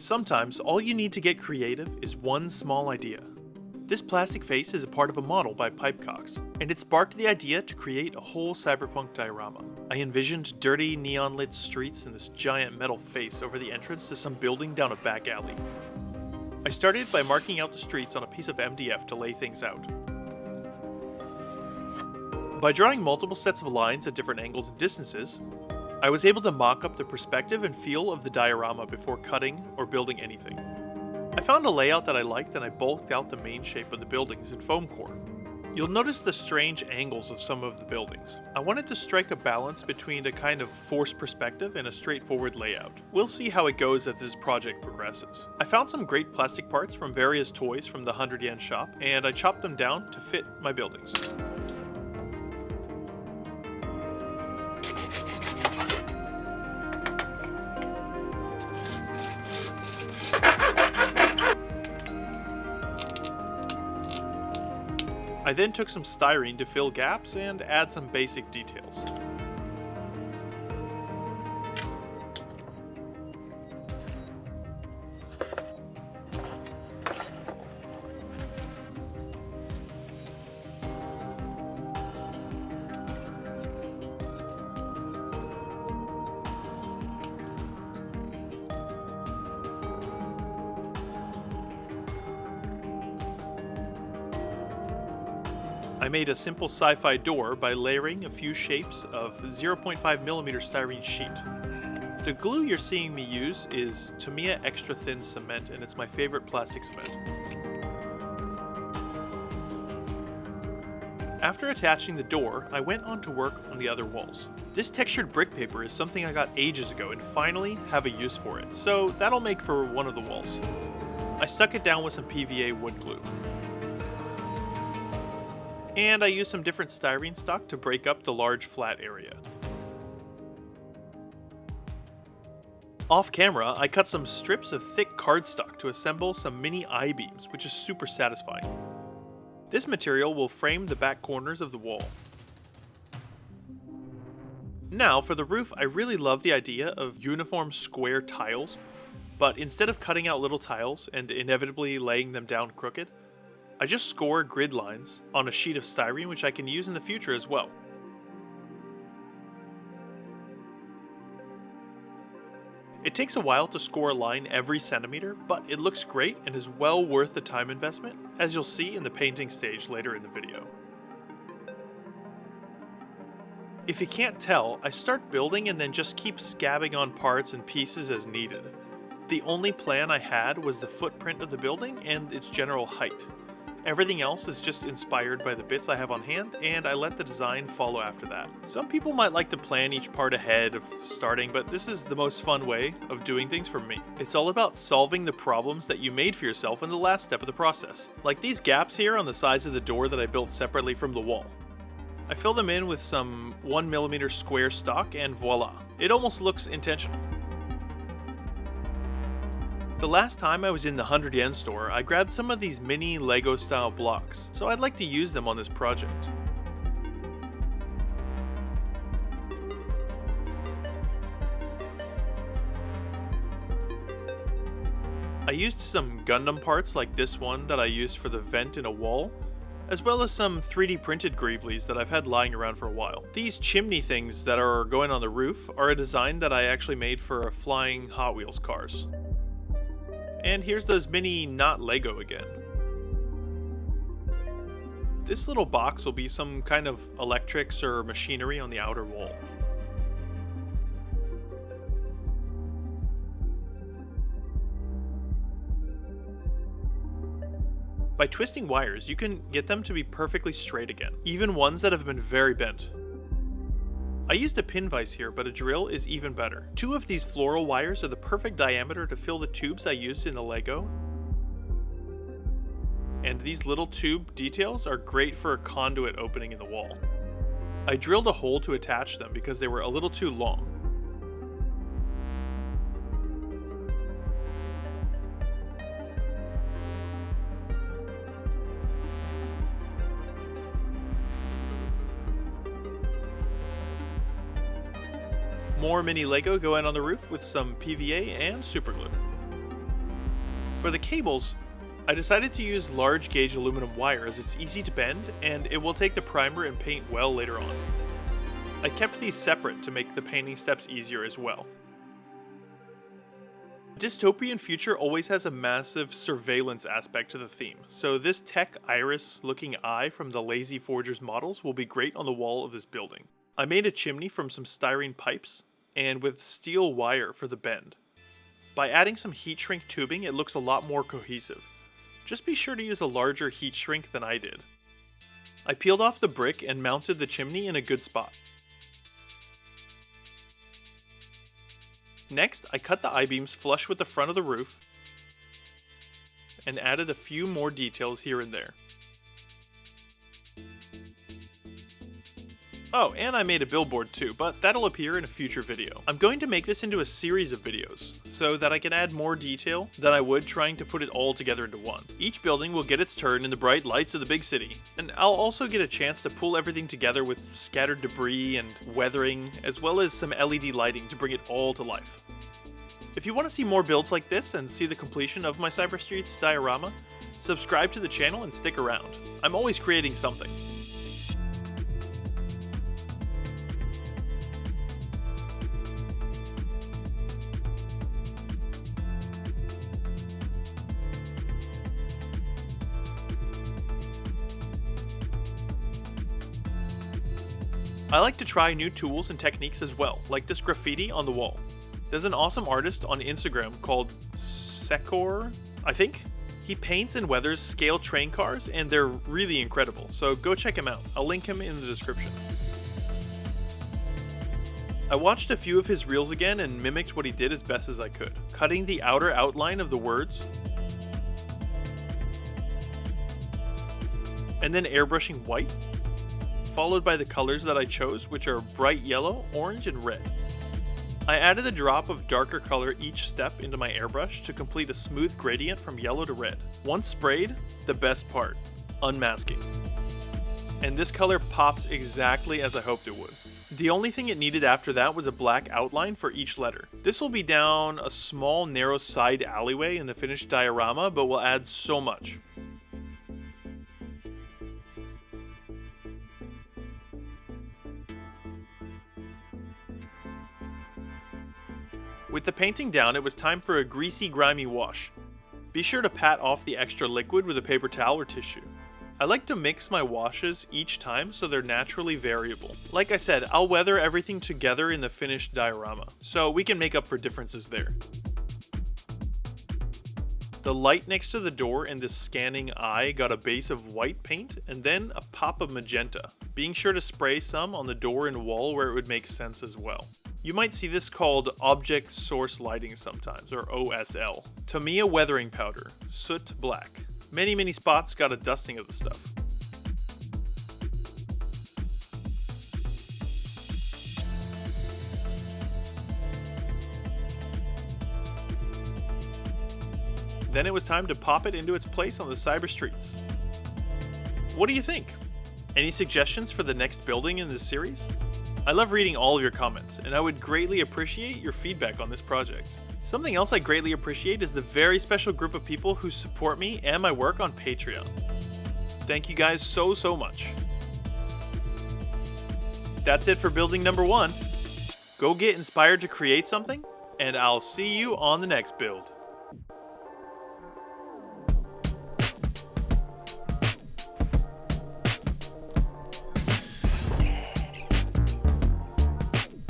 Sometimes all you need to get creative is one small idea. This plastic face is a part of a model by Pipecox, and it sparked the idea to create a whole cyberpunk diorama. I envisioned dirty neon-lit streets and this giant metal face over the entrance to some building down a back alley. I started by marking out the streets on a piece of MDF to lay things out. By drawing multiple sets of lines at different angles and distances, I was able to mock up the perspective and feel of the diorama before cutting or building anything. I found a layout that I liked and I bulked out the main shape of the buildings in foam core. You'll notice the strange angles of some of the buildings. I wanted to strike a balance between a kind of forced perspective and a straightforward layout. We'll see how it goes as this project progresses. I found some great plastic parts from various toys from the 100 yen shop, and I chopped them down to fit my buildings. I then took some styrene to fill gaps and add some basic details. I made a simple sci-fi door by layering a few shapes of 0.5mm styrene sheet. The glue you're seeing me use is Tamiya extra thin cement, and it's my favorite plastic cement. After attaching the door, I went on to work on the other walls. This textured brick paper is something I got ages ago and finally have a use for it, so that'll make for one of the walls. I stuck it down with some PVA wood glue. And I used some different styrene stock to break up the large flat area. Off camera, I cut some strips of thick cardstock to assemble some mini I-beams, which is super satisfying. This material will frame the back corners of the wall. Now, for the roof, I really love the idea of uniform square tiles, but instead of cutting out little tiles and inevitably laying them down crooked, I just score grid lines on a sheet of styrene, which I can use in the future as well. It takes a while to score a line every centimeter, but it looks great and is well worth the time investment, as you'll see in the painting stage later in the video. If you can't tell, I start building and then just keep scabbing on parts and pieces as needed. The only plan I had was the footprint of the building and its general height. Everything else is just inspired by the bits I have on hand, and I let the design follow after that. Some people might like to plan each part ahead of starting, but this is the most fun way of doing things for me. It's all about solving the problems that you made for yourself in the last step of the process. Like these gaps here on the sides of the door that I built separately from the wall. I filled them in with some 1mm square stock, and voila. It almost looks intentional. The last time I was in the 100 yen store, I grabbed some of these mini Lego style blocks, so I'd like to use them on this project. I used some Gundam parts like this one that I used for the vent in a wall, as well as some 3D printed Greeblings that I've had lying around for a while. These chimney things that are going on the roof are a design that I actually made for flying Hot Wheels cars. And here's those mini not Lego again. This little box will be some kind of electrics or machinery on the outer wall. By twisting wires, you can get them to be perfectly straight again, even ones that have been very bent. I used a pin vise here, but a drill is even better. 2 of these floral wires are the perfect diameter to fill the tubes I used in the Lego. And these little tube details are great for a conduit opening in the wall. I drilled a hole to attach them because they were a little too long. More mini Lego go in on the roof with some PVA and superglue. For the cables, I decided to use large gauge aluminum wire as it's easy to bend and it will take the primer and paint well later on. I kept these separate to make the painting steps easier as well. Dystopian future always has a massive surveillance aspect to the theme, so this tech iris looking eye from the Lazy Forgers models will be great on the wall of this building. I made a chimney from some styrene pipes and with steel wire for the bend. By adding some heat shrink tubing, it looks a lot more cohesive. Just be sure to use a larger heat shrink than I did. I peeled off the brick and mounted the chimney in a good spot. Next, I cut the I-beams flush with the front of the roof and added a few more details here and there. Oh, and I made a billboard too, but that'll appear in a future video. I'm going to make this into a series of videos, so that I can add more detail than I would trying to put it all together into one. Each building will get its turn in the bright lights of the big city, and I'll also get a chance to pull everything together with scattered debris and weathering, as well as some LED lighting to bring it all to life. If you want to see more builds like this and see the completion of my Cyberstreets diorama, subscribe to the channel and stick around. I'm always creating something. I like to try new tools and techniques as well, like this graffiti on the wall. There's an awesome artist on Instagram called Sekor, I think. He paints and weathers scale train cars, and they're really incredible, so go check him out. I'll link him in the description. I watched a few of his reels again and mimicked what he did as best as I could, cutting the outer outline of the words, and then airbrushing white, followed by the colors that I chose, which are bright yellow, orange, and red. I added a drop of darker color each step into my airbrush to complete a smooth gradient from yellow to red. Once sprayed, the best part, unmasking. And this color pops exactly as I hoped it would. The only thing it needed after that was a black outline for each letter. This will be down a small narrow side alleyway in the finished diorama, but will add so much. With the painting down, it was time for a greasy, grimy wash. Be sure to pat off the extra liquid with a paper towel or tissue. I like to mix my washes each time so they're naturally variable. Like I said, I'll weather everything together in the finished diorama, so we can make up for differences there. The light next to the door and this scanning eye got a base of white paint and then a pop of magenta, being sure to spray some on the door and wall where it would make sense as well. You might see this called Object Source Lighting sometimes, or OSL. Tamiya Weathering Powder, Soot Black. Many spots got a dusting of the stuff. Then it was time to pop it into its place on the cyber streets. What do you think? Any suggestions for the next building in this series? I love reading all of your comments, and I would greatly appreciate your feedback on this project. Something else I greatly appreciate is the very special group of people who support me and my work on Patreon. Thank you guys so much. That's it for building number 1. Go get inspired to create something, and I'll see you on the next build.